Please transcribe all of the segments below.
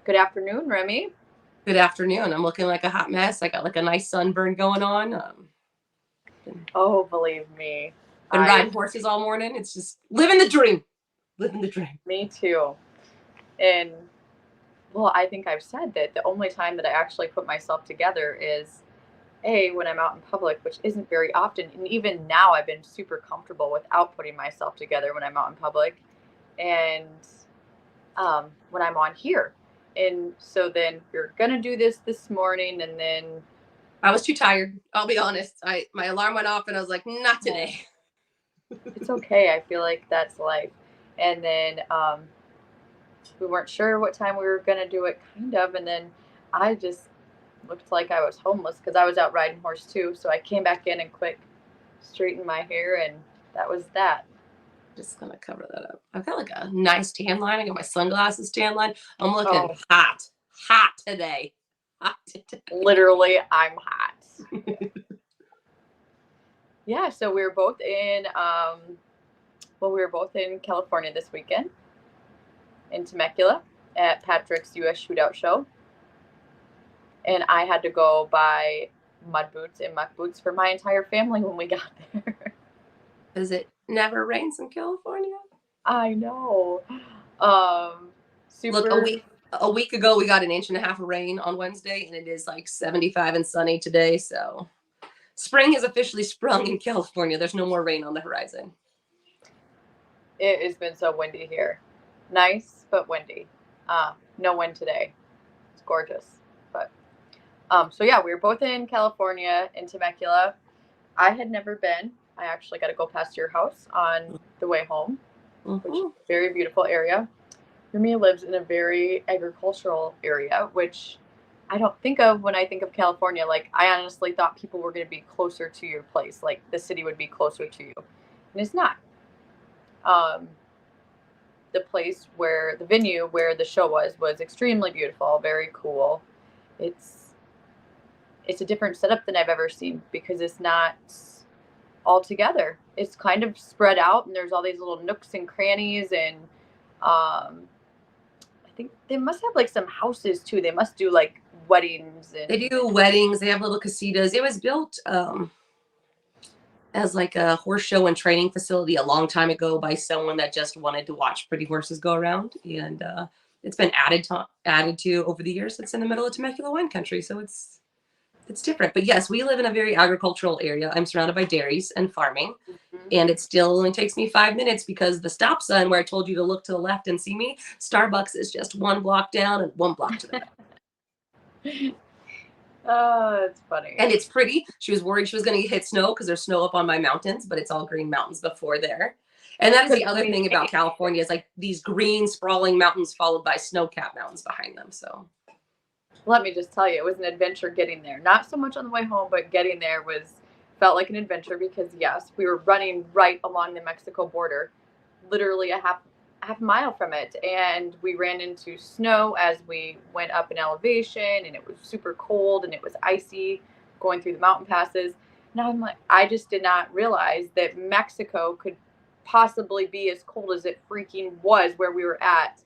Good afternoon, Remy. Good afternoon. I'm looking like a hot mess. I got like a nice sunburn going on. Been, Oh, believe me, been I, riding horses all morning. It's just living the dream. Living the dream. me too. And well, I think I've said that the only time that I actually put myself together is when I'm out in public, which isn't very often. And even now, I've been super comfortable without putting myself together when I'm out in public, and when I'm on here. And so then we're gonna do this morning, and then I was too tired. I'll be honest. My alarm went off and I was like, not oh, today. it's okay. I feel like that's life. And then we weren't sure what time we were going to do it, kind of. And then I just looked like I was homeless because I was out riding horse too. So I came back in and quick straightened my hair, and that was that. Just gonna cover that up. I've got like a nice tan line. I got my sunglasses tan line. I'm looking Oh, hot. Hot today. Hot today. literally, I'm hot. Yeah, so we were both in, we were both in California this weekend in Temecula at Patrick's U.S. Shootout Show. And I had to go buy mud boots and muck boots for my entire family when we got there. Does it never rains in California? I know. Um, Look, a super. week ago we got an inch and a half of rain on Wednesday, and it is like 75 and sunny today. So spring has officially sprung in California. There's no more rain on the horizon. It has been so windy here. Nice, but windy. No wind today. It's gorgeous. But so yeah, we were both in California in Temecula. I had never been. I actually got to go past your house on the way home, which is Mm-hmm. a very beautiful area. Remy lives in a very agricultural area, which I don't think of when I think of California. Like, I honestly thought people were going to be closer to your place, like the city would be closer to you. And it's not. Um, the place where the venue where the show was extremely beautiful, very cool. It's it's a different setup than I've ever seen because it's not all together. It's kind of spread out, and there's all these little nooks and crannies, and I think they must have like some houses too. They must do like weddings and They do weddings. They have little casitas. It was built as like a horse show and training facility a long time ago by someone that just wanted to watch pretty horses go around, and it's been added to over the years. It's in the middle of Temecula wine country, so it's different. But yes, we live in a very agricultural area. I'm surrounded by dairies and farming, mm-hmm. and it still only takes me 5 minutes because the stop sign where I told you to look to the left and see me, Starbucks is just one block down and one block to the right. Oh, it's funny. And it's pretty. She was worried she was going to hit snow because there's snow up on my mountains, but it's all green mountains before there. And that is the other thing about California is like these green sprawling mountains followed by snow-capped mountains behind them. So let me just tell you, it was an adventure getting there. Not so much on the way home, but getting there was felt like an adventure because yes, we were running right along the Mexico border, literally a half mile from it, and we ran into snow as we went up in elevation, and it was super cold and it was icy going through the mountain passes. Now I'm like, I just did not realize that Mexico could possibly be as cold as it freaking was where we were at,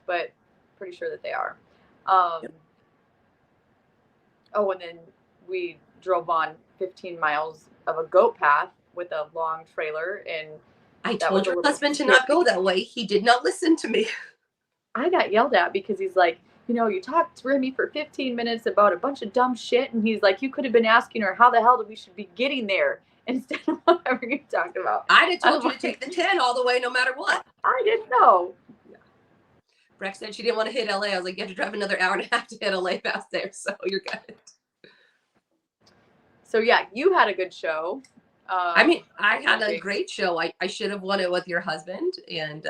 but pretty sure that they are. Um, Oh, and then we drove on 15 miles of a goat path with a long trailer, and I that told was a your little husband to scary. not go that way. He did not listen to me. I got yelled at because he's like, you talked to Remy for 15 minutes about a bunch of dumb shit, and he's like, you could have been asking her how the hell we should be getting there instead of whatever you talked about. I'd have told I'm you to take the 10 all the way no matter what. I didn't know. Breck said she didn't want to hit LA. I was like, you have to drive another hour and a half to hit LA past there, so you're good. So yeah, you had a good show. I mean, I had a great show. I should have won it with your husband, and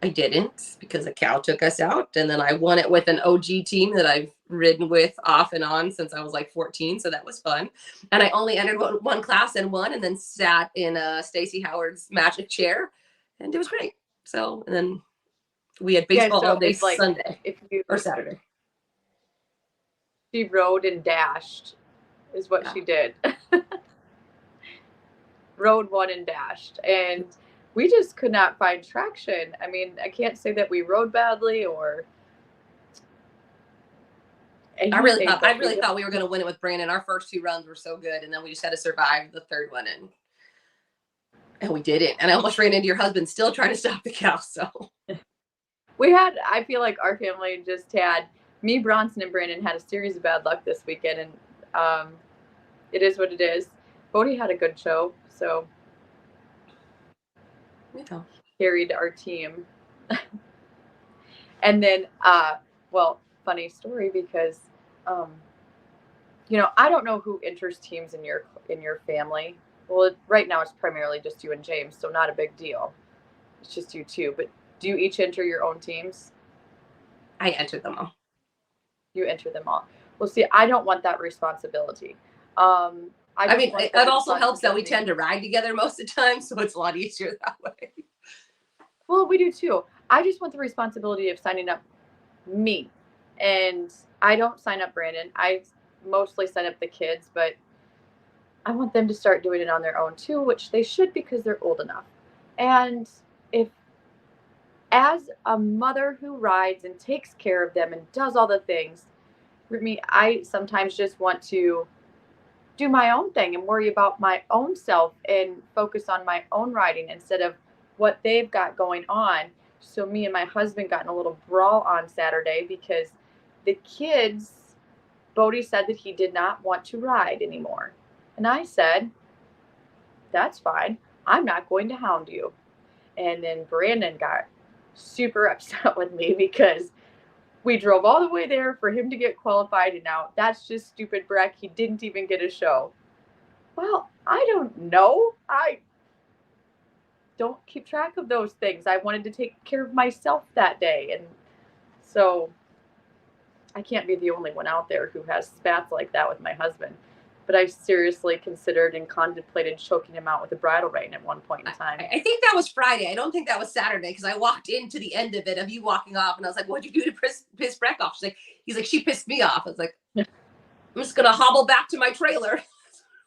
I didn't because a cow took us out. And then I won it with an OG team that I've ridden with off and on since I was like 14. So that was fun. And I only entered one class and won, and then sat in Stacey Howard's magic chair, and it was great. So, and then we had baseball all day it's like Sunday if you or Saturday. She rode and dashed, is what she did. Rode one and dashed, and we just could not find traction. I mean, I can't say that we rode badly or And I you really say thought that we were going to win it with Brandon. Our first 2 runs were so good, and then we just had to survive the third one, and we did it. And I almost ran into your husband still trying to stop the cow. So I feel like our family just had, me, Bronson, and Brandon had a series of bad luck this weekend, and it is what it is. Bodie had a good show, so carried our team. And then, well, funny story because, I don't know who enters teams in your family. Well, right now it's primarily just you and James, so not a big deal. It's just you two. But do you each enter your own teams? I entered them all. You enter them all. Well, see, I don't want that responsibility. I mean, it also helps that we tend to ride together most of the time, so it's a lot easier that way. Well, we do too. I just want the responsibility of signing up me. And I don't sign up Brandon. I mostly sign up the kids, but I want them to start doing it on their own too, which they should because they're old enough. And if, as a mother who rides and takes care of them and does all the things, for me, I sometimes just want to do my own thing and worry about my own self and focus on my own riding instead of what they've got going on. So me and my husband got in a little brawl on Saturday because the kids, Bodie said that he did not want to ride anymore. And I said, that's fine. I'm not going to hound you. And then Brandon got super upset with me because we drove all the way there for him to get qualified, and now that's just stupid, Breck. He didn't even get a show. Well, I don't know. I don't keep track of those things. I wanted to take care of myself that day, and so I can't be the only one out there who has spats like that with my husband. But I seriously considered and contemplated choking him out with a bridle rein at one point in time. I think that was Friday. I don't think that was Saturday because I walked into the end of it of you walking off, and I was like, "What'd you do to piss Breck off?" He's like, "She pissed me off." I was like, "I'm just gonna hobble back to my trailer."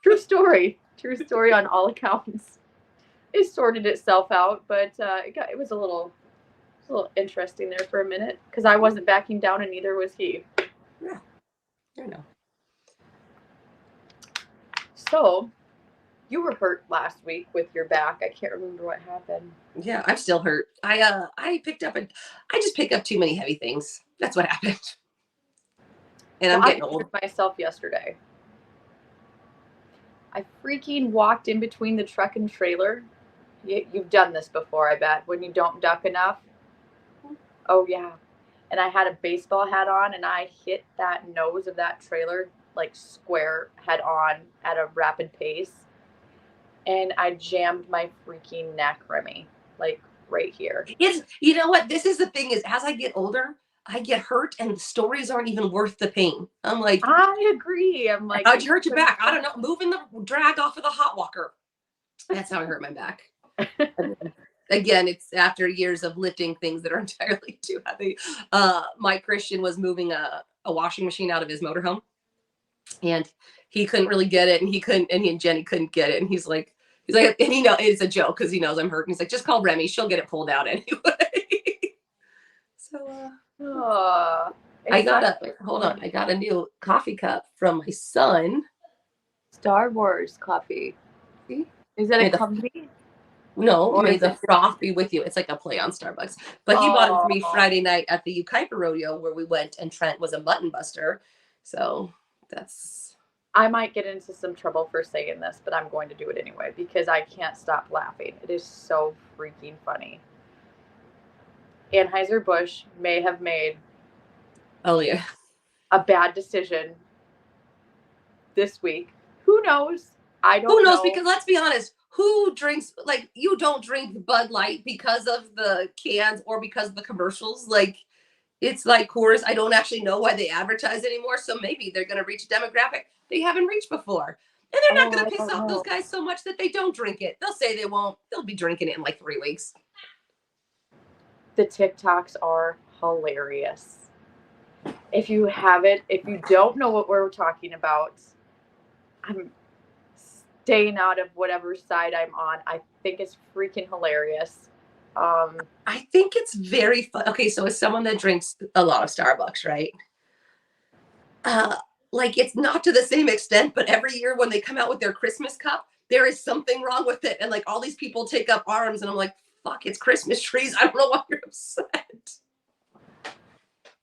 True story. True story on all accounts. It sorted itself out, but it was a little interesting there for a minute because I wasn't backing down and neither was he. Yeah, I know. So, you were hurt last week with your back. I can't remember what happened. Yeah, I'm still hurt. I just pick up too many heavy things. That's what happened. And I'm getting old. Myself yesterday. I freaking walked in between the truck and trailer. You've done this before, I bet, when you don't duck enough. Oh, yeah. And I had a baseball hat on, and I hit that nose of that trailer like square head on at a rapid pace. And I jammed my freaking neck, Remy, like right here. You know what? This is the thing is, as I get older, I get hurt, and the stories aren't even worth the pain. I'm like, I agree. I'm like, how'd you hurt your back? I don't know. Moving the drag off of the hot walker. That's how I hurt my back. Again, it's after years of lifting things that are entirely too heavy. Mike Christian was moving a washing machine out of his motorhome, and he couldn't really get it, and he and Jenny couldn't get it, and he's like, and it's a joke because he knows I'm hurt. And he's like, just call Remy, she'll get it pulled out anyway. So, I got a new coffee cup from my son. Star Wars coffee. See? Is that a company? No, may the froth be with you. It's like a play on Starbucks. But he bought it for me Friday night at the Ukaipa Rodeo where we went, and Trent was a mutton buster. So that's... I might get into some trouble for saying this, but I'm going to do it anyway because I can't stop laughing. It is so freaking funny. Anheuser-Busch may have made a bad decision this week. Who knows? I don't know. Who knows? Because let's be honest, who drinks, like, you don't drink Bud Light because of the cans or because of the commercials. Like, it's like Coors. I don't actually know why they advertise anymore. So maybe they're going to reach a demographic they haven't reached before. And they're not going to piss off those guys so much that they don't drink it. They'll say they won't. They'll be drinking it in like 3 weeks. The TikToks are hilarious. If you don't know what we're talking about, I'm staying out of whatever side I'm on. I think it's freaking hilarious. I think it's very fun. Okay, so as someone that drinks a lot of Starbucks, right? uh, like it's not to the same extent, but every year when they come out with their Christmas cup, there is something wrong with it. And like all these people take up arms, and I'm like, fuck, it's Christmas trees. I don't know why you're upset.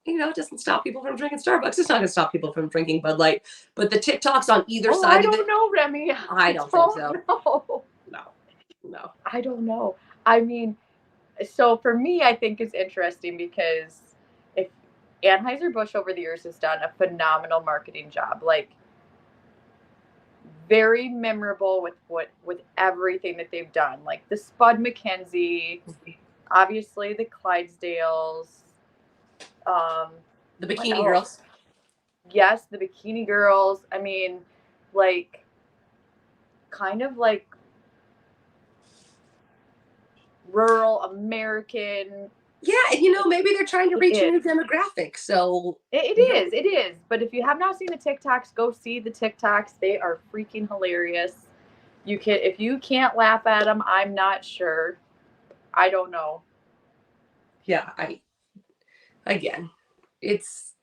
You know, it doesn't stop people from drinking Starbucks. It's not going to stop people from drinking Bud Light. But the TikToks on either side I of don't it, know, Remy. I don't think so. Know. No. I don't know. I mean, so for me, I think it's interesting because if Anheuser-Busch over the years has done a phenomenal marketing job, like very memorable with everything that they've done, like the Spud McKenzie, obviously the Clydesdales, The Bikini Girls. Yes, the Bikini Girls. I mean, like, kind of like rural American. Yeah, and you know, maybe they're trying to reach a new demographic. So it is. But if you have not seen the TikToks, go see the TikToks. They are freaking hilarious. If you can't laugh at them, I'm not sure. I don't know. Yeah, it's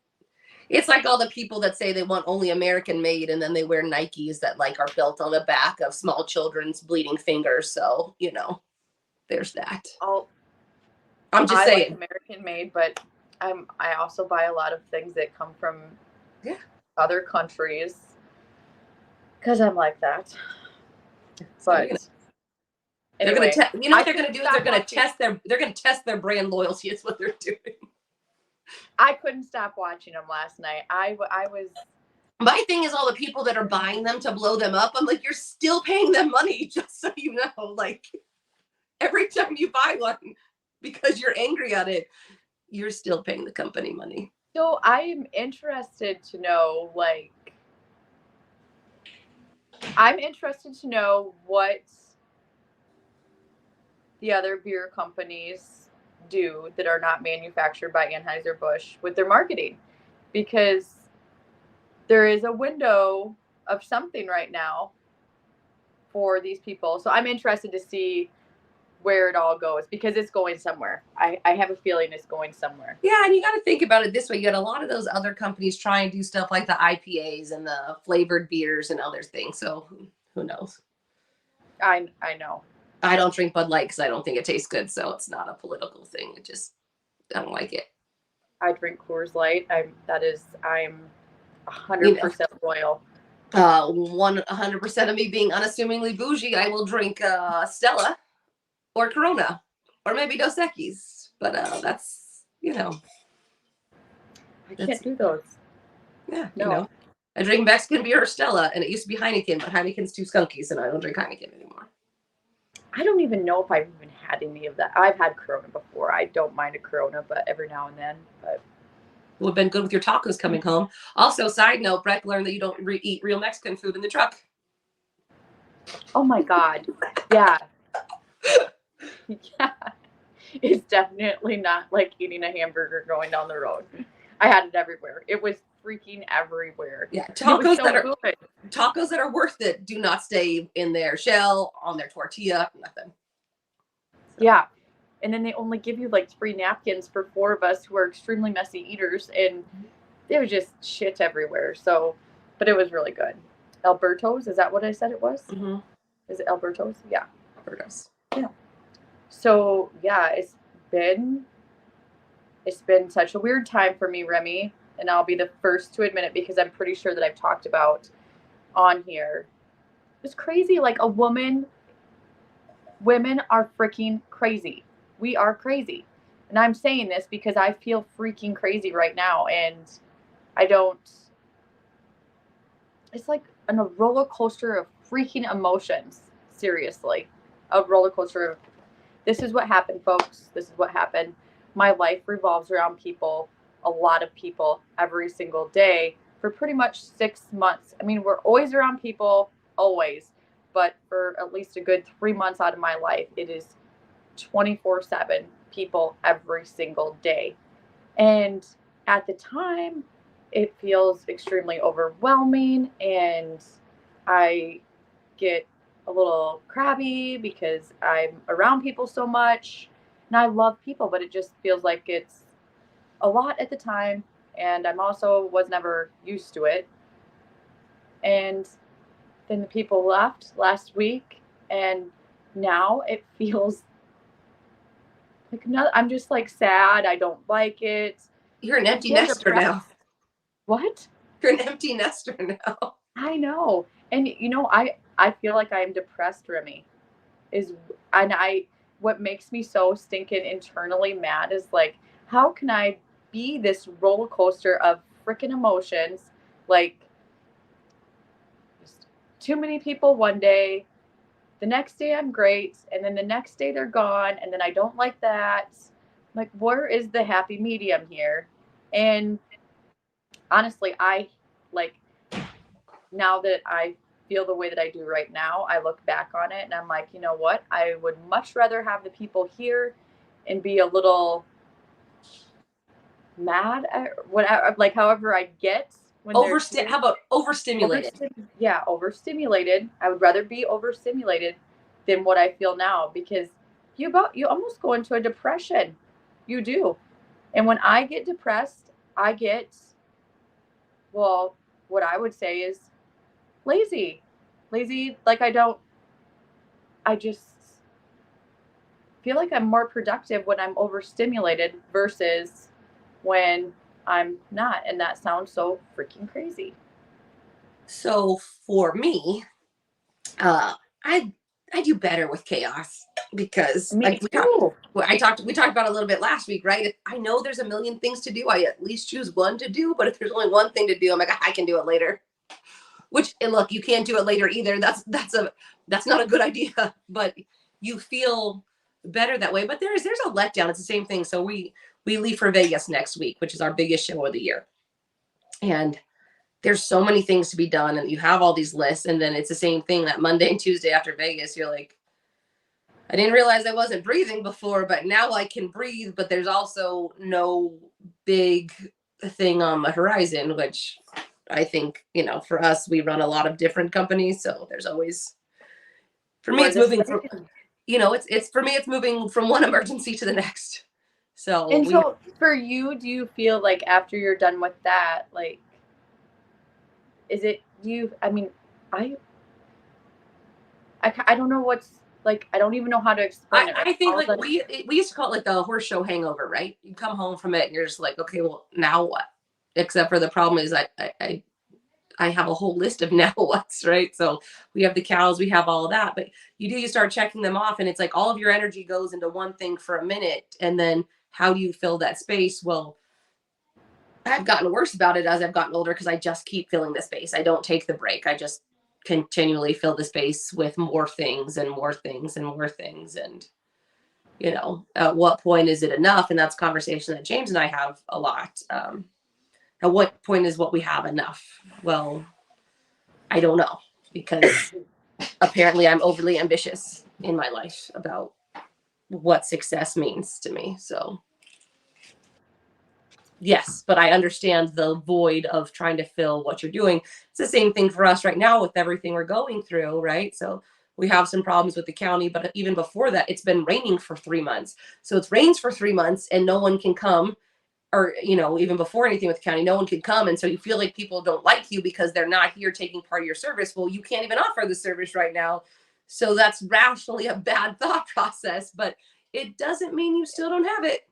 like all the people that say they want only American made, and then they wear Nikes that like are built on the back of small children's bleeding fingers. So, you know, there's that. I'm just saying. Like American made, but I also buy a lot of things that come from other countries because I'm like that. But anyway, you know what they're going to do is they're going to test their brand loyalty. Is what they're doing. I couldn't stop watching them last night. I was. My thing is all the people that are buying them to blow them up. I'm like, you're still paying them money, just so you know. Like every time you buy one, because you're angry at it, you're still paying the company money. So I'm interested to know, like, what the other beer companies do that are not manufactured by Anheuser-Busch with their marketing, because there is a window of something right now for these people. So I'm interested to see where it all goes, because it's going somewhere. I have a feeling it's going somewhere. Yeah, and you got to think about it this way. You got a lot of those other companies try and do stuff like the IPAs and the flavored beers and other things. So who knows? I know. I don't drink Bud Light because I don't think it tastes good. So it's not a political thing. I don't like it. I drink Coors Light. I'm 100% loyal. 100% of me being unassumingly bougie, I will drink Stella or Corona or maybe Dos Equis. But that's, you know. I can't do those. Yeah, no. You know. I drink Mexican beer or Stella, and it used to be Heineken, but Heineken's too skunky, so I don't drink Heineken anymore. I don't even know if I've even had any of that. I've had Corona before. I don't mind a Corona, but every now and then. But it would have been good with your tacos coming home. Also, side note, Breck learned that you don't eat real Mexican food in the truck. Oh my God. Yeah. Yeah. It's definitely not like eating a hamburger going down the road. I had it everywhere. It was freaking everywhere. Yeah, tacos that are worth it do not stay in their shell, on their tortilla, nothing. So. Yeah. And then they only give you like 3 napkins for 4 of us who are extremely messy eaters, and there was just shit everywhere. So, but it was really good. Alberto's, is that what I said it was? Mm-hmm. Is it Alberto's? Yeah. Alberto's. Yeah. So yeah, it's been such a weird time for me, Remy, and I'll be the first to admit it because I'm pretty sure that I've talked about on here. It's crazy. Like women are freaking crazy. We are crazy. And I'm saying this because I feel freaking crazy right now, and it's like a roller coaster of freaking emotions. Seriously. A roller coaster of, this is what happened, folks. This is what happened. My life revolves around people, a lot of people, every single day for pretty much 6 months. I mean, we're always around people, always. But for at least a good 3 months out of my life, it is 24/7 people every single day. And at the time, it feels extremely overwhelming, and I get a little crabby because I'm around people so much, and I love people, but it just feels like it's a lot at the time, and I'm also was never used to it. And then the people left last week, and now it feels like no, I'm just like sad. I don't like it. You're an I empty feel nester depressed. now. What? You're an empty nester now. I know. And I feel like I'm depressed, Remy. Is and I What makes me so stinking internally mad is like, how can I be this roller coaster of freaking emotions? Like, just too many people one day, the next day I'm great, and then the next day they're gone, and then I don't like that. Like, where is the happy medium here? And honestly, I like, now that I feel the way that I do right now, I look back on it and I'm like, you know what? I would much rather have the people here and be a little mad at whatever, like however I get when they're here. How about overstimulated? Yeah, overstimulated. I would rather be overstimulated than what I feel now, because you almost go into a depression. You do. And when I get depressed, I get, well, what I would say is lazy. Lazy, like I just feel like I'm more productive when I'm overstimulated versus when I'm not. And that sounds so freaking crazy. So for me, I do better with chaos because Me like too. we talked about it a little bit last week, right? If I know there's a million things to do, I at least choose one to do. But if there's only one thing to do, I'm like, I can do it later. Which, and look, you can't do it later either. That's not a good idea. But you feel better that way. But there's a letdown. It's the same thing. So we leave for Vegas next week, which is our biggest show of the year, and there's so many things to be done, and you have all these lists, and then it's the same thing that Monday and Tuesday after Vegas, you're like, I didn't realize I wasn't breathing before, but now I can breathe, but there's also no big thing on the horizon, which I think, for us, we run a lot of different companies, so there's always, for me, it's moving from, it's for me, it's moving from one emergency to the next. So for you, do you feel like after you're done with that, like, is it you? I mean, I don't know what's like. I don't even know how to explain it. I think like we used to call it like the horse show hangover, right? You come home from it and you're just like, okay, well, now what? Except for the problem is I have a whole list of now what's, right? So we have the cows, we have all of that, but you start checking them off, and it's like all of your energy goes into one thing for a minute, and then how do you fill that space? Well, I've gotten worse about it as I've gotten older because I just keep filling the space. I don't take the break. I just continually fill the space with more things and more things and more things. And, at what point is it enough? And that's a conversation that James and I have a lot. At what point is what we have enough? Well, I don't know, because apparently I'm overly ambitious in my life about what success means to me. So yes, but I understand the void of trying to fill what you're doing. It's the same thing for us right now with everything we're going through, right? So we have some problems with the county, but even before that, it's been raining for 3 months. So it's rains for 3 months and no one can come, or, even before anything with the county, no one can come. And so you feel like people don't like you because they're not here taking part of your service. Well, you can't even offer the service right now. So that's rationally a bad thought process, but it doesn't mean you still don't have it.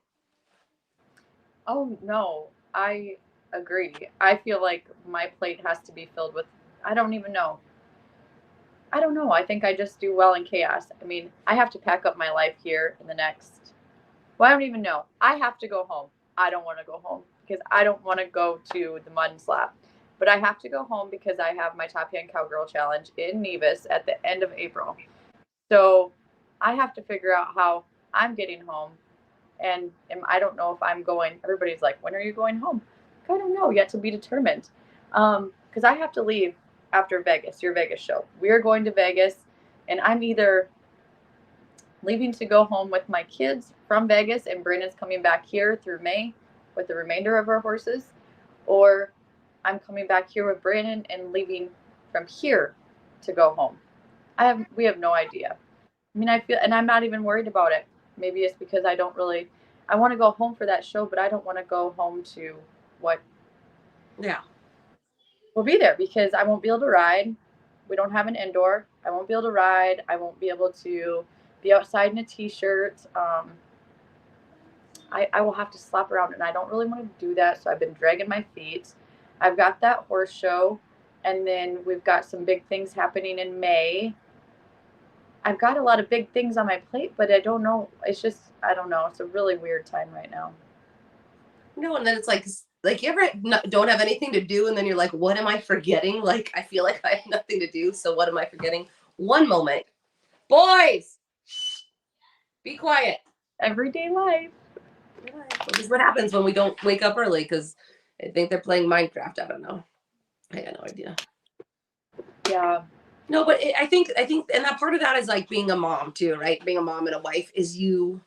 Oh no, I agree. I feel like my plate has to be filled with, I don't even know. I don't know. I think I just do well in chaos. I mean, I have to pack up my life here in the next, well, I don't even know. I have to go home. I don't want to go home because I don't want to go to the mud and slap. But I have to go home because I have my Top Hand Cowgirl Challenge in Nevis at the end of April. So I have to figure out how I'm getting home. And I don't know if I'm going. Everybody's like, when are you going home? I don't know yet, to be determined. Because I have to leave after Vegas, your Vegas show. We are going to Vegas, and I'm either leaving to go home with my kids from Vegas, and Brandon's coming back here through May with the remainder of our horses, or I'm coming back here with Brandon and leaving from here to go home. We have no idea. I mean, I feel, and I'm not even worried about it. Maybe it's because I want to go home for that show, but I don't want to go home to what Yeah. We'll be there because I won't be able to ride. We don't have an indoor. I won't be able to ride. I won't be able to be outside in a t-shirt. I will have to slap around, and I don't really want to do that. So I've been dragging my feet. I've got that horse show, and then we've got some big things happening in May. I've got a lot of big things on my plate, but I don't know. It's just, I don't know. It's a really weird time right now. No, and then it's like you ever don't have anything to do, and then you're like, what am I forgetting? Like, I feel like I have nothing to do, so what am I forgetting? One moment. Boys, be quiet. Everyday life. This is what happens when we don't wake up early because I think they're playing Minecraft. I don't know. I got no idea. Yeah. No, but I think, and that part of that is like being a mom too, right? Being a mom and a wife is you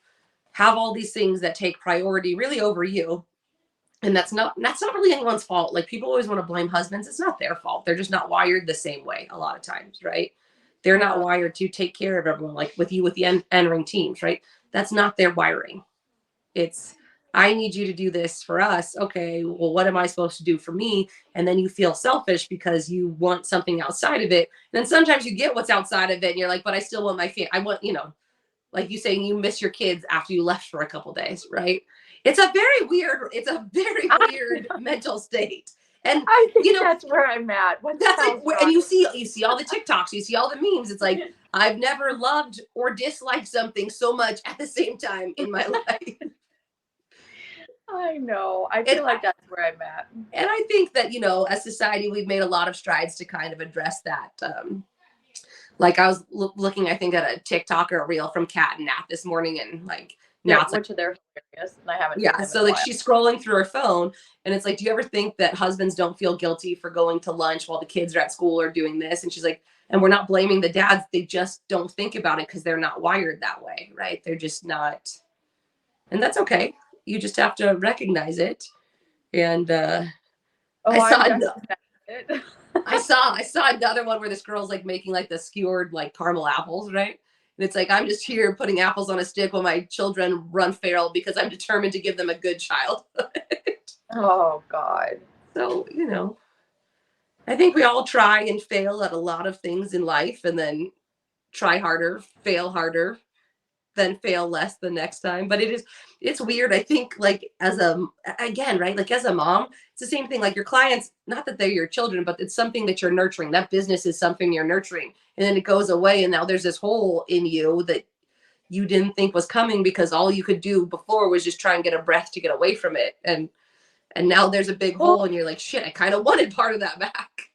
have all these things that take priority really over you. And that's not really anyone's fault. Like people always want to blame husbands. It's not their fault. They're just not wired the same way a lot of times, right? They're not wired to take care of everyone like with you with the entering teams, right? That's not their wiring. It's I need you to do this for us. Okay, well, what am I supposed to do for me? And then you feel selfish because you want something outside of it. And then sometimes you get what's outside of it, and you're like, but I still want my family. I want, like you saying you miss your kids after you left for a couple days, right? It's a very weird mental state. And I think that's where I'm at. That's like, and you see all the TikToks, you see all the memes. It's like I've never loved or disliked something so much at the same time in my life. I know. I feel like that's where I'm at. And I think that, as society, we've made a lot of strides to kind of address that. Like I was looking, I think, at a TikTok or a reel from Kat and Nat this morning, and like now it's which of they're hilarious, and I haven't. Yeah, so like she's scrolling through her phone, and it's like, do you ever think that husbands don't feel guilty for going to lunch while the kids are at school or doing this? And she's like, and we're not blaming the dads; they just don't think about it because they're not wired that way, right? They're just not, and that's okay. You just have to recognize it. And I saw another one where this girl's like making like the skewered like caramel apples, right? And it's like, I'm just here putting apples on a stick while my children run feral because I'm determined to give them a good childhood. Oh God. So, I think we all try and fail at a lot of things in life, and then try harder, fail harder, then fail less the next time. But it's weird. I think like again, right? Like as a mom, it's the same thing. Like your clients, not that they're your children, but it's something that you're nurturing. That business is something you're nurturing. And then it goes away. And now there's this hole in you that you didn't think was coming because all you could do before was just try and get a breath to get away from it. And now there's a big hole and you're like, shit, I kind of wanted part of that back.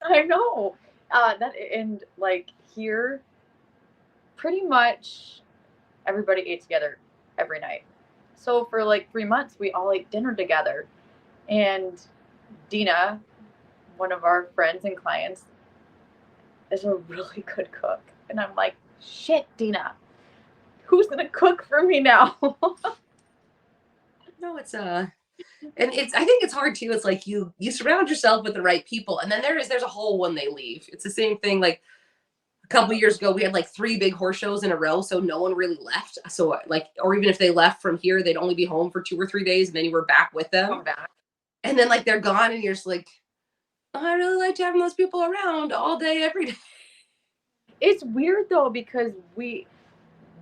I know. And like here, pretty much everybody ate together every night. So for like 3 months, we all ate dinner together. And Dina, one of our friends and clients, is a really good cook. And I'm like, shit, Dina, who's going to cook for me now? No, I think it's hard too. It's like you surround yourself with the right people, and then there's a hole when they leave. It's the same thing. Like a couple of years ago, we had like 3 big horse shows in a row, so no one really left. So like, or even if they left from here, they'd only be home for 2 or 3 days, and then you were back with them. And then like they're gone, and you're just like, oh, I really liked having those people around all day, every day. It's weird though because you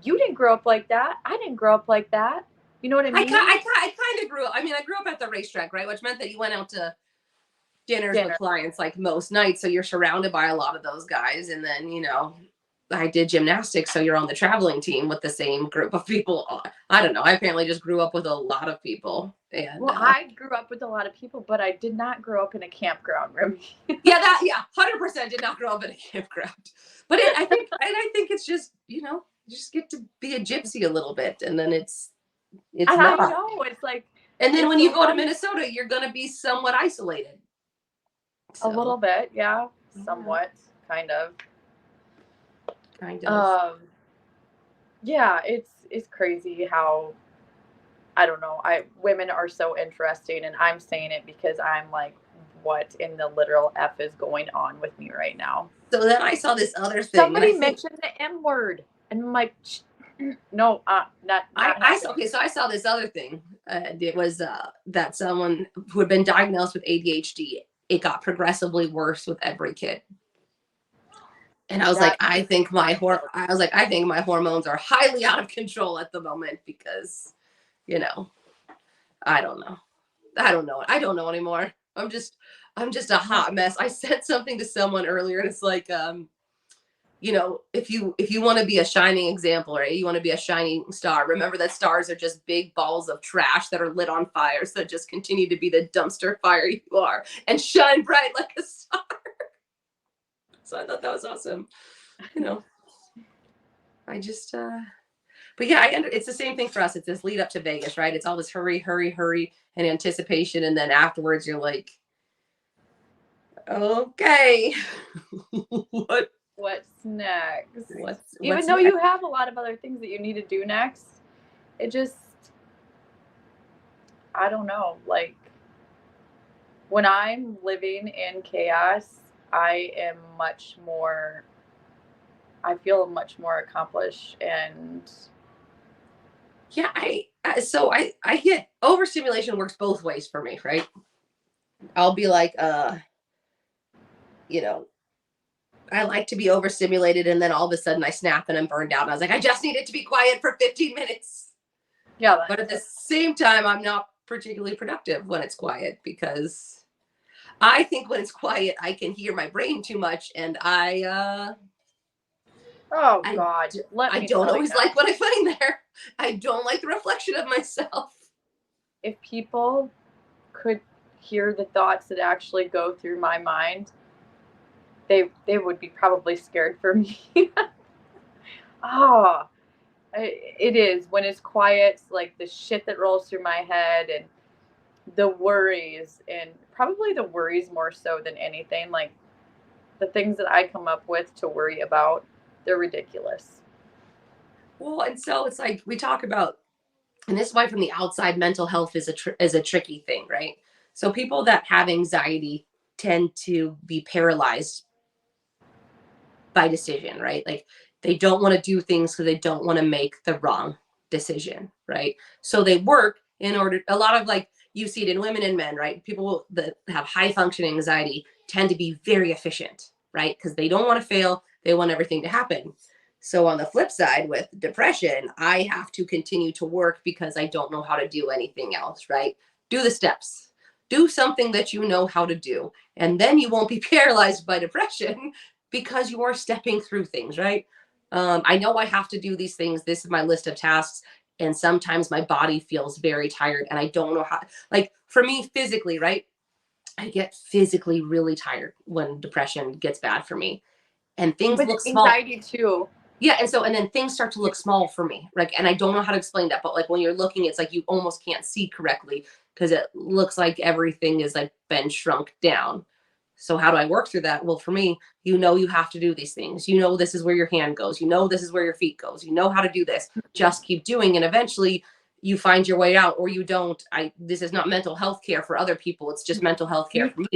didn't grow up like that. I didn't grow up like that. You know what I mean? I kind of grew up. I mean, I grew up at the racetrack, right? Which meant that you went out to dinners with clients like most nights. So you're surrounded by a lot of those guys. And then, I did gymnastics. So you're on the traveling team with the same group of people. I don't know. I apparently just grew up with a lot of people. And I grew up with a lot of people, but I did not grow up in a campground, Remy. 100% did not grow up in a campground. But I think it's just, you just get to be a gypsy a little bit. And then it's not. I know. It's like. And then when you go to Minnesota, you're going to be somewhat isolated. So, a little bit, yeah. Somewhat, kind of. Yeah, it's crazy how, I don't know, women are so interesting, and I'm saying it because I'm like, what in the literal F is going on with me right now? So then I saw this other thing. Somebody mentioned the M word, and I'm like, No, not happening. Okay, so I saw this other thing. It was that someone who had been diagnosed with ADHD, it got progressively worse with every kid. And I was like, I think my hormones are highly out of control at the moment because, you know, I don't know. I don't know anymore. I'm just a hot mess. I said something to someone earlier and it's like, you know, if you want to be a shining example, right? You want to be a shining star. Remember that stars are just big balls of trash that are lit on fire. So just continue to be the dumpster fire you are and shine bright like a star. So I thought that was awesome. You know, I just but yeah, it's the same thing for us. It's this lead up to Vegas, right? It's all this hurry, hurry, hurry and anticipation. And then afterwards you're like, okay, what's next? Even though you have a lot of other things that you need to do next, it just, I don't know. Like, when I'm living in chaos, I feel much more accomplished. And yeah, I get overstimulation works both ways for me, right? I'll be like, you know, I like to be overstimulated and then all of a sudden I snap and I'm burned out. And I was like, I just need it to be quiet for 15 minutes. Yeah. But at the same time, I'm not particularly productive when it's quiet because I think when it's quiet, I can hear my brain too much. And I don't always like what I find there. I don't like the reflection of myself. If people could hear the thoughts that actually go through my mind, they would be probably scared for me. It is when it's quiet, like the shit that rolls through my head and the worries, and probably the worries more so than anything. Like, the things that I come up with to worry about, they're ridiculous. Well, and so it's like we talk about, and this is why from the outside mental health is a tricky thing, right? So people that have anxiety tend to be paralyzed by decision, right? Like they don't want to do things because they don't want to make the wrong decision, right? So they work in order, a lot of like, you see it in women and men, right? People that have high functioning anxiety tend to be very efficient, right? Because they don't want to fail. They want everything to happen. So on the flip side with depression, I have to continue to work because I don't know how to do anything else, right? Do the steps. Do something that you know how to do. And then you won't be paralyzed by depression because you are stepping through things, right? I know I have to do these things. This is my list of tasks. And sometimes my body feels very tired and I don't know how, like for me physically, right? I get physically really tired when depression gets bad for me and things look small. Anxiety too. Yeah. And then things start to look small for me. Like, and I don't know how to explain that, but like when you're looking, it's like you almost can't see correctly because it looks like everything is like been shrunk down. So how do I work through that? Well, for me, you know, you have to do these things. You know, this is where your hand goes. You know, this is where your feet goes. You know how to do this. Just keep doing. And eventually you find your way out or you don't. This is not mental health care for other people. It's just mental health care for me.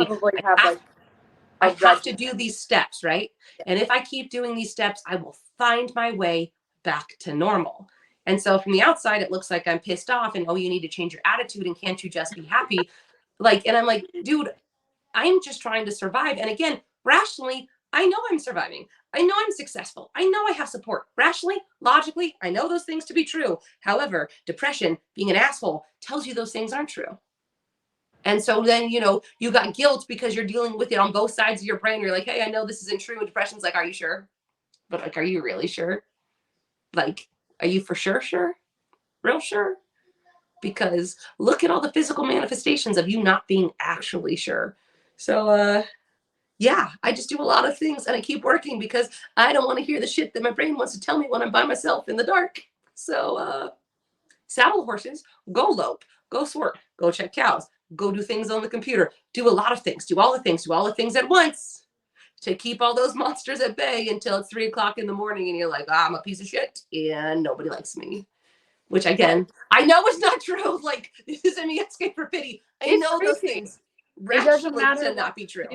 I have to do these steps, right? And if I keep doing these steps, I will find my way back to normal. And so from the outside, it looks like I'm pissed off and, oh, you need to change your attitude and can't you just be happy? Like, and I'm like, dude, I'm just trying to survive. And again, rationally, I know I'm surviving. I know I'm successful. I know I have support. Rationally, logically, I know those things to be true. However, depression, being an asshole, tells you those things aren't true. And so then, you know, you got guilt because you're dealing with it on both sides of your brain. You're like, hey, I know this isn't true. And depression's like, are you sure? But like, are you really sure? Like, are you for sure? Real sure? Because look at all the physical manifestations of you not being actually sure. So, yeah, I just do a lot of things and I keep working because I don't want to hear the shit that my brain wants to tell me when I'm by myself in the dark. So, saddle horses, go lope, go swerve, go check cows, go do things on the computer, do a lot of things, do all the things at once to keep all those monsters at bay until it's 3:00 in the morning and you're like, I'm a piece of shit and nobody likes me. Which again, I know is not true. Like, this isn't me asking for pity. I know those things rationally to not be true.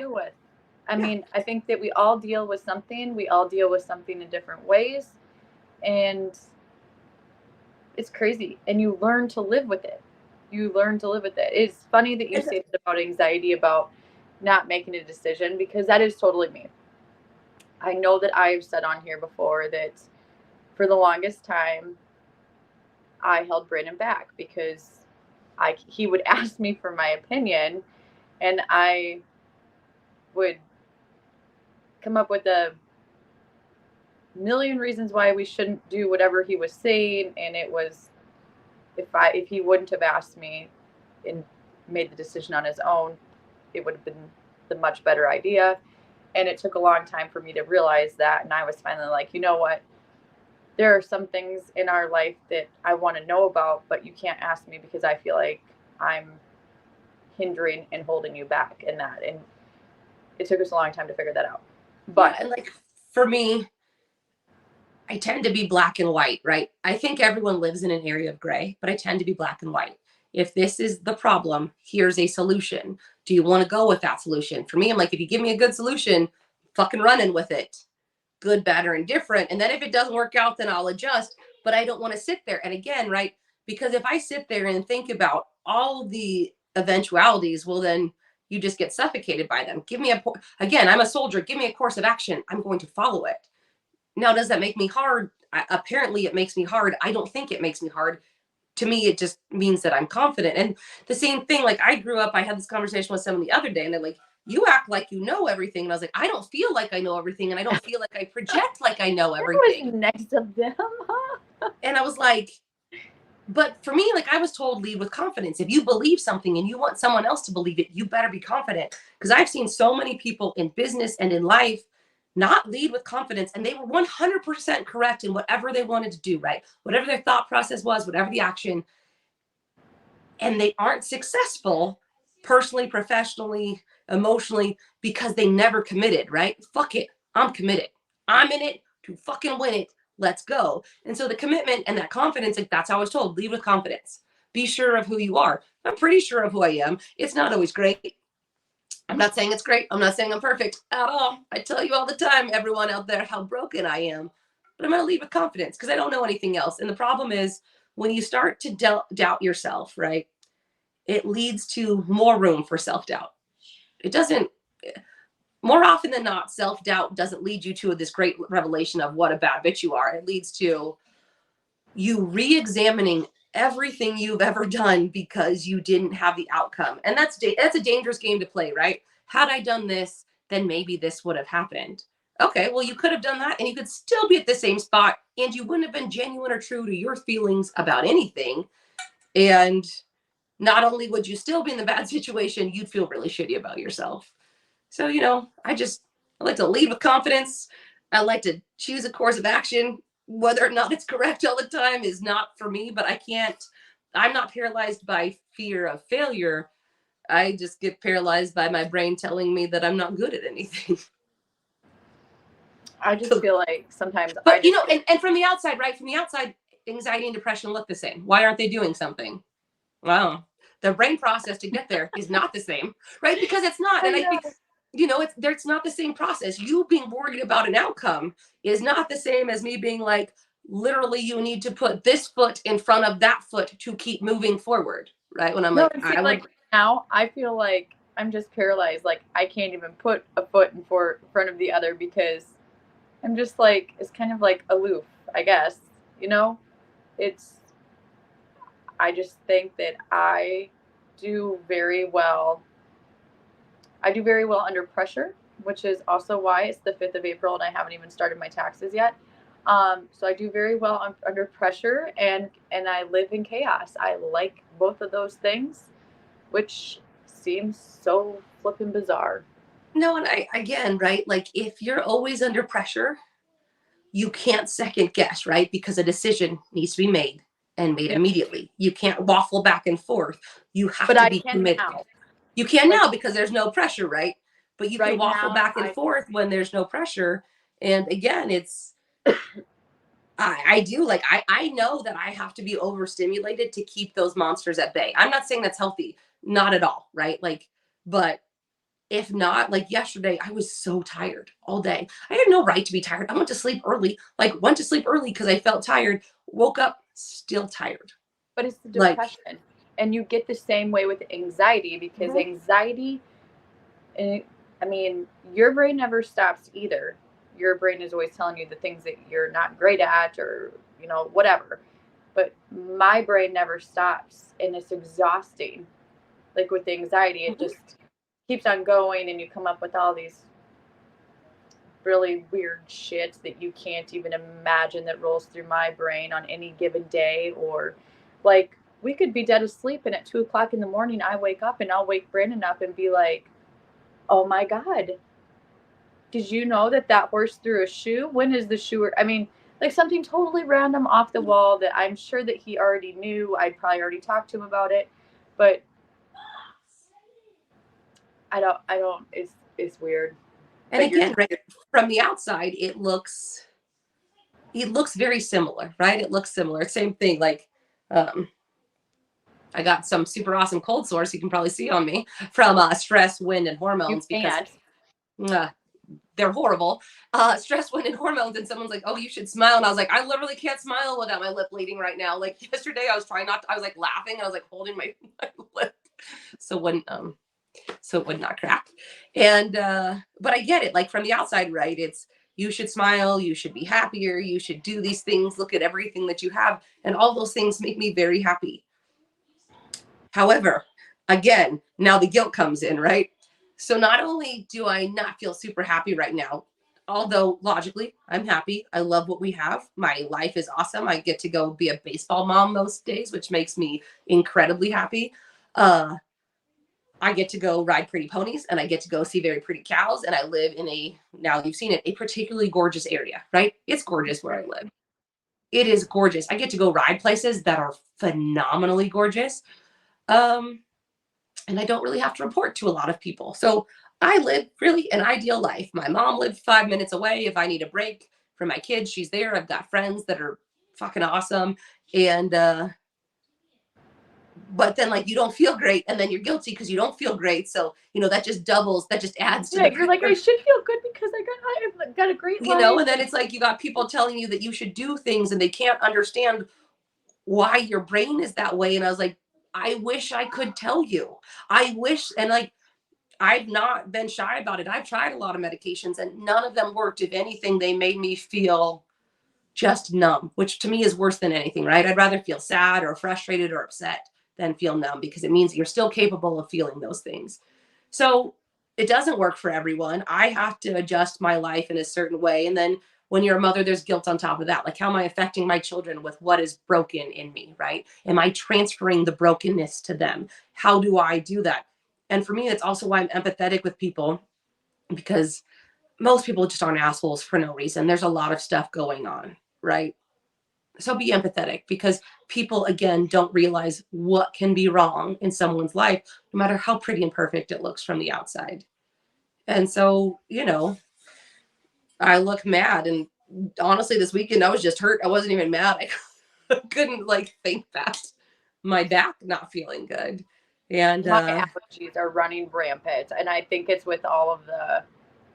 I mean, I think that we all deal with something. We all deal with something in different ways. And it's crazy. And you learn to live with it. You learn to live with it. It's funny that you say that about anxiety, about not making a decision, because that is totally me. I know that I've said on here before that for the longest time, I held Brandon back because he would ask me for my opinion, and I would come up with a million reasons why we shouldn't do whatever he was saying, and it was, if he wouldn't have asked me and made the decision on his own, it would have been the much better idea. And it took a long time for me to realize that, and I was finally like, you know what, there are some things in our life that I want to know about, but you can't ask me because I feel like I'm hindering and holding you back in that. And it took us a long time to figure that out. But yeah, and like for me, I tend to be black and white, right? I think everyone lives in an area of gray, but I tend to be black and white. If this is the problem, here's a solution. Do you want to go with that solution? For me, I'm like, if you give me a good solution, fucking running with it. Good, bad, or indifferent. And then if it doesn't work out, then I'll adjust. But I don't want to sit there. And again, right? Because if I sit there and think about all the eventualities, well, then you just get suffocated by them. Again, I'm a soldier. Give me a course of action. I'm going to follow it. Now, does that make me hard? Apparently, it makes me hard. I don't think it makes me hard. To me, it just means that I'm confident. And the same thing, like I grew up, I had this conversation with someone the other day, and they're like, you act like you know everything. And I was like, I don't feel like I know everything, and I don't feel like I project like I know everything. That was nice of them, huh? And I was like, but for me, like I was told, lead with confidence. If you believe something and you want someone else to believe it, you better be confident. Because I've seen so many people in business and in life not lead with confidence, and they were 100% correct in whatever they wanted to do, right? Whatever their thought process was, whatever the action, and they aren't successful personally, professionally, emotionally, because they never committed, right? Fuck it. I'm committed. I'm in it to fucking win it. Let's go. And so the commitment and that confidence, like that's how I was told, lead with confidence. Be sure of who you are. I'm pretty sure of who I am. It's not always great. I'm not saying it's great. I'm not saying I'm perfect at all. I tell you all the time, everyone out there, how broken I am. But I'm going to lead with confidence because I don't know anything else. And the problem is when you start to doubt yourself, right? It leads to more room for self-doubt. It doesn't, more often than not, self-doubt doesn't lead you to this great revelation of what a bad bitch you are. It leads to you re-examining everything you've ever done because you didn't have the outcome. And that's a dangerous game to play, right? Had I done this, then maybe this would have happened. Okay, well, you could have done that and you could still be at the same spot and you wouldn't have been genuine or true to your feelings about anything. And not only would you still be in the bad situation, you'd feel really shitty about yourself. So, I like to lead with confidence. I like to choose a course of action. Whether or not it's correct all the time is not for me, but I'm not paralyzed by fear of failure. I just get paralyzed by my brain telling me that I'm not good at anything. I just feel like sometimes. But, and from the outside, right? From the outside, anxiety and depression look the same. Why aren't they doing something? Wow. The brain process to get there is not the same, right? Because it's not. And I think, it's not the same process. You being worried about an outcome is not the same as me being like, literally, you need to put this foot in front of that foot to keep moving forward, right? When I'm now I feel like I'm just paralyzed. Like I can't even put a foot in front of the other because I'm just like, it's kind of like aloof, I guess. I just think that I do very well. I do very well under pressure, which is also why it's the 5th of April and I haven't even started my taxes yet. So I do very well under pressure and I live in chaos. I like both of those things, which seems so flippin' bizarre. No, and again, right? Like if you're always under pressure, you can't second guess, right? Because a decision needs to be made and made immediately. You can't waffle back and forth. You have to be committed. Now. You can now because there's no pressure, right? But you can waffle back and forth when there's no pressure. And again, it's I know that I have to be overstimulated to keep those monsters at bay. I'm not saying that's healthy, not at all, right? But if not, like yesterday, I was so tired all day. I had no right to be tired. I went to sleep early because I felt tired. woke up still tired. But it's the Like, depression. And you get the same way with anxiety, because anxiety, and I mean, your brain never stops either. Your brain is always telling you the things that you're not great at, or, whatever. But my brain never stops, and it's exhausting. Like with the anxiety, it just keeps on going, and you come up with all these really weird shit that you can't even imagine that rolls through my brain on any given day. Or like, we could be dead asleep, and at 2 o'clock in the morning I wake up, and I'll wake Brandon up and be like, oh my God, did you know that horse threw a shoe? When is the shoe? I mean, like something totally random off the wall that I'm sure that he already knew. I'd probably already talked to him about it, but I don't, it's weird. and again, right, from the outside, it looks very similar, right? It looks similar. Same thing. Like, I got some super awesome cold sores you can probably see on me from stress, wind, and hormones, because they're horrible. Stress, wind, and hormones. And someone's like, oh, you should smile. And I was like, I literally can't smile without my lip bleeding right now. Like yesterday, I was trying not to, I was like laughing, and I was like holding my lip so it would not crack. And but I get it. Like from the outside, right? It's, you should smile, you should be happier, you should do these things, look at everything that you have. And all those things make me very happy. However, again, now the guilt comes in, right? So not only do I not feel super happy right now, although logically I'm happy, I love what we have. My life is awesome. I get to go be a baseball mom most days, which makes me incredibly happy. I get to go ride pretty ponies, and I get to go see very pretty cows. And I live in now you've seen it, a particularly gorgeous area, right? It's gorgeous where I live. It is gorgeous. I get to go ride places that are phenomenally gorgeous. And I don't really have to report to a lot of people. So I live really an ideal life. My mom lived 5 minutes away. If I need a break from my kids, she's there. I've got friends that are fucking awesome. And, but then like you don't feel great, and then you're guilty because you don't feel great. So, that just doubles, that just adds to you're like, I should feel good because I've got a great life. And then it's like you got people telling you that you should do things, and they can't understand why your brain is that way. And I was like, I wish I could tell you. I wish. And like, I've not been shy about it. I've tried a lot of medications, and none of them worked. If anything, they made me feel just numb, which to me is worse than anything, right? I'd rather feel sad or frustrated or upset than feel numb, because it means you're still capable of feeling those things. So it doesn't work for everyone. I have to adjust my life in a certain way. And then when you're a mother, there's guilt on top of that. Like, how am I affecting my children with what is broken in me, right? Am I transferring the brokenness to them? How do I do that? And for me, that's also why I'm empathetic with people, because most people just aren't assholes for no reason. There's a lot of stuff going on, right? So be empathetic, because people, again, don't realize what can be wrong in someone's life, no matter how pretty and perfect it looks from the outside. And so, I look mad. And honestly, this weekend, I was just hurt. I wasn't even mad. I couldn't think past my back not feeling good. And my allergies are running rampant. And I think it's with all of the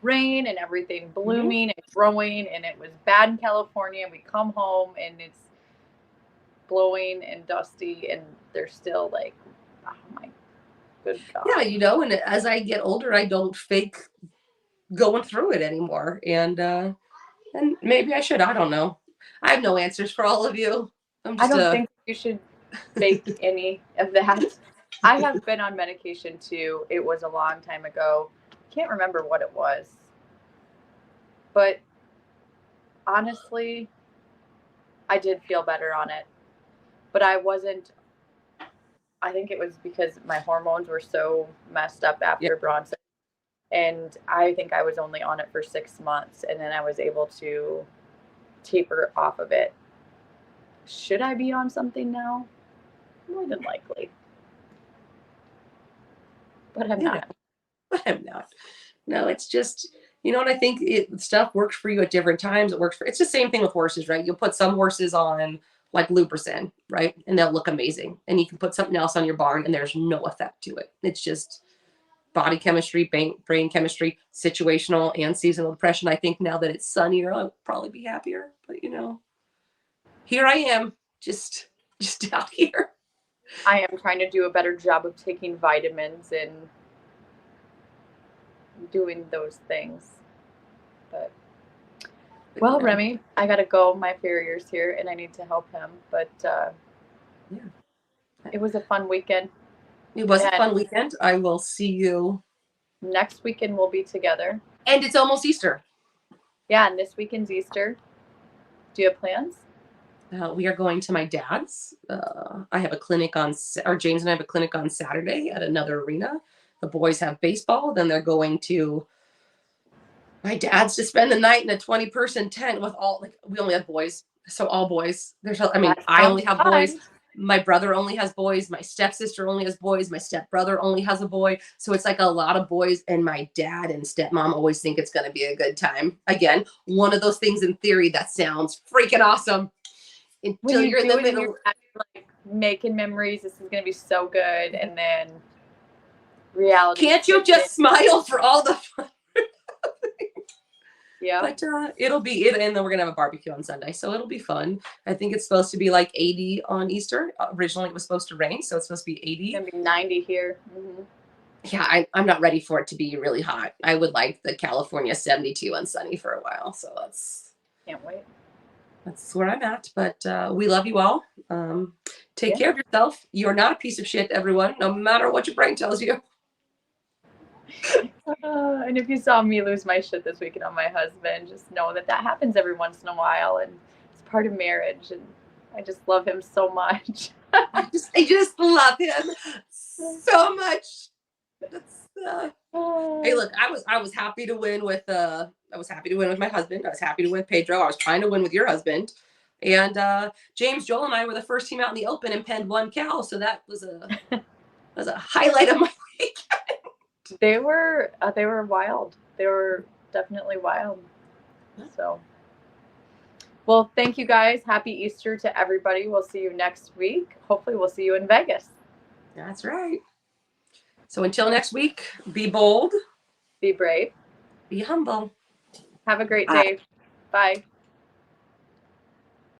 rain and everything blooming and growing. And it was bad in California. We come home and it's blowing and dusty, and they're still like, oh my good God. Yeah, and as I get older, I don't fake going through it anymore. And maybe I should. I don't know. I have no answers for all of you. I don't think you should fake any of that. I have been on medication too. It was a long time ago. Can't remember what it was. But honestly, I did feel better on it. But I think it was because my hormones were so messed up after Bronson. And I think I was only on it for 6 months, and then I was able to taper off of it. Should I be on something now? More than likely. But I'm not. But I'm not. No, it's just, and I think stuff works for you at different times. It's the same thing with horses, right? You'll put some horses on like Lubricin, right? And they'll look amazing. And you can put something else on your barn and there's no effect to it. It's just body chemistry, brain chemistry, situational and seasonal depression. I think now that it's sunnier, I'll probably be happier, but here I am, just out here. I am trying to do a better job of taking vitamins and doing those things. But well, Remy, I gotta go. My farrier's here, and I need to help him. But yeah, it was a fun weekend. It was a fun weekend. I will see you next weekend. We'll be together, and it's almost Easter. Yeah, and this weekend's Easter. Do you have plans? We are going to my dad's. I have a clinic or James and I have a clinic on Saturday at another arena. The boys have baseball. Then they're going to my dad's to spend the night in a 20-person tent with we only have boys. So all boys. I only have boys. My brother only has boys. My stepsister only has boys. My stepbrother only has a boy. So it's like a lot of boys. And my dad and stepmom always think it's going to be a good time. Again, one of those things in theory that sounds freaking awesome. Until you're in the middle. You're like making memories. This is going to be so good. And then reality. Can't you just smile for all the fun? Yeah. But it'll be it. And then we're going to have a barbecue on Sunday. So it'll be fun. I think it's supposed to be like 80 on Easter. Originally, it was supposed to rain. So it's supposed to be 80. It's going to be 90 here. Mm-hmm. Yeah, I'm not ready for it to be really hot. I would like the California 72 and sunny for a while. So can't wait. That's where I'm at. But we love you all. Take care of yourself. You're not a piece of shit, everyone, no matter what your brain tells you. And if you saw me lose my shit this weekend on my husband, just know that happens every once in a while, and it's part of marriage. And I just love him so much. I just love him so much. Hey, look, I was happy to win with my husband. I was happy to win with Pedro. I was trying to win with your husband. And James, Joel, and I were the first team out in the open and penned 1 cow. So that was a highlight of my weekend. They were wild. They were definitely wild. So, well, thank you guys. Happy Easter to everybody. We'll see you next week. Hopefully we'll see you in Vegas. That's right. So until next week, be bold. Be brave. Be humble. Have a great day. Bye.